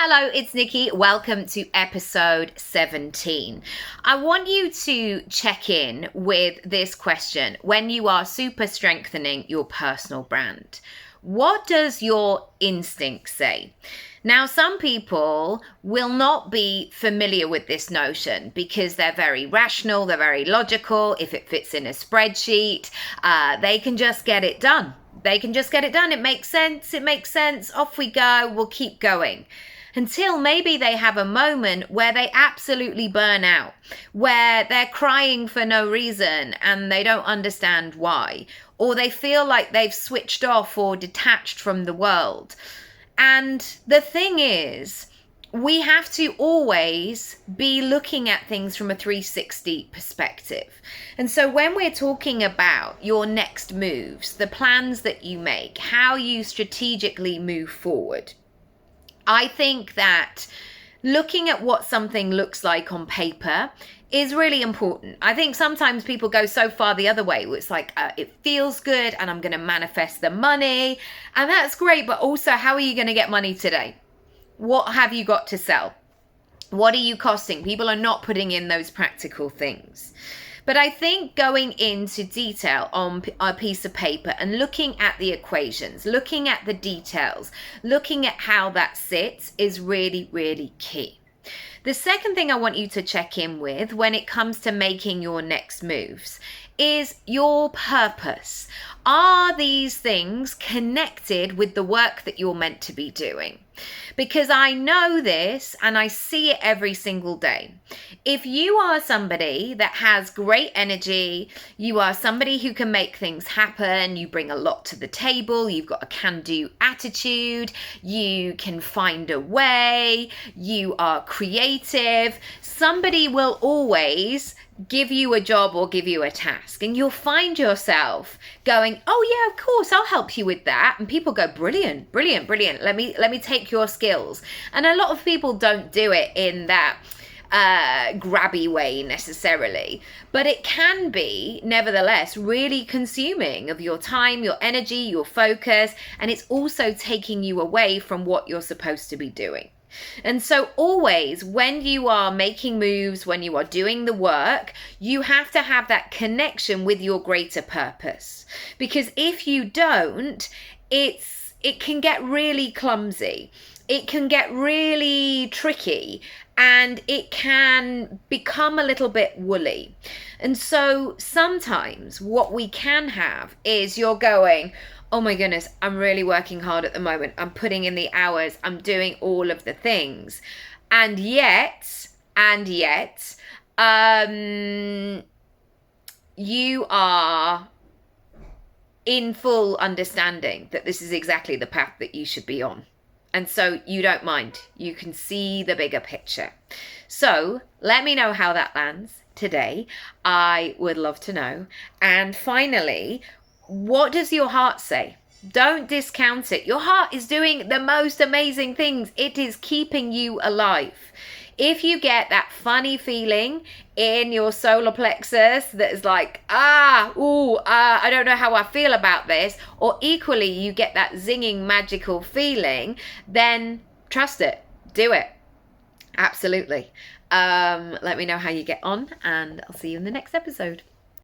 Hello, it's Nikki. Welcome to episode 17. I want you to check in with this question when you are super strengthening your personal brand. What does your instinct say? Now, some people will not be familiar with this notion because they're very rational, they're very logical. If it fits in a spreadsheet, they can just get it done. It makes sense. Off we go. We'll keep going. Until maybe they have a moment where they absolutely burn out, where they're crying for no reason and they don't understand why, or they feel like they've switched off or detached from the world. And the thing is, we have to always be looking at things from a 360 perspective. And so when we're talking about your next moves, the plans that you make, how you strategically move forward, I think that looking at what something looks like on paper is really important. I think sometimes people go so far the other way. It's like, it feels good and I'm going to manifest the money. And that's great. But also, how are you going to get money today? What have you got to sell? What are you costing? People are not putting in those practical things. But I think going into detail on a piece of paper and looking at the equations, looking at the details, looking at how that sits is really, really key. The second thing I want you to check in with when it comes to making your next moves is your purpose. Are these things connected with the work that you're meant to be doing? Because I know this and I see it every single day. If you are somebody that has great energy, you are somebody who can make things happen, you bring a lot to the table, you've got a can-do attitude, you can find a way, you are creative, somebody will always give you a job or give you a task, and you'll find yourself going, oh yeah, of course, I'll help you with that. And people go, brilliant. Let me take your skills. And a lot of people don't do it in that grabby way necessarily, but it can be nevertheless really consuming of your time, your energy, your focus, and it's also taking you away from what you're supposed to be doing. And so always when you are making moves, when you are doing the work, you have to have that connection with your greater purpose. Because if you don't, it can get really clumsy. It can get really tricky and it can become a little bit woolly. And so sometimes what we can have is you're going, oh my goodness, I'm really working hard at the moment. I'm putting in the hours. I'm doing all of the things. And yet, you are in full understanding that this is exactly the path that you should be on. And so you don't mind. You can see the bigger picture. So let me know how that lands today. I would love to know. And finally, what does your heart say? Don't discount it. Your heart is doing the most amazing things. It is keeping you alive. If you get that funny feeling in your solar plexus that is like, I don't know how I feel about this, or equally you get that zinging magical feeling, then trust it. Do it. Absolutely. Let me know how you get on, and I'll see you in the next episode.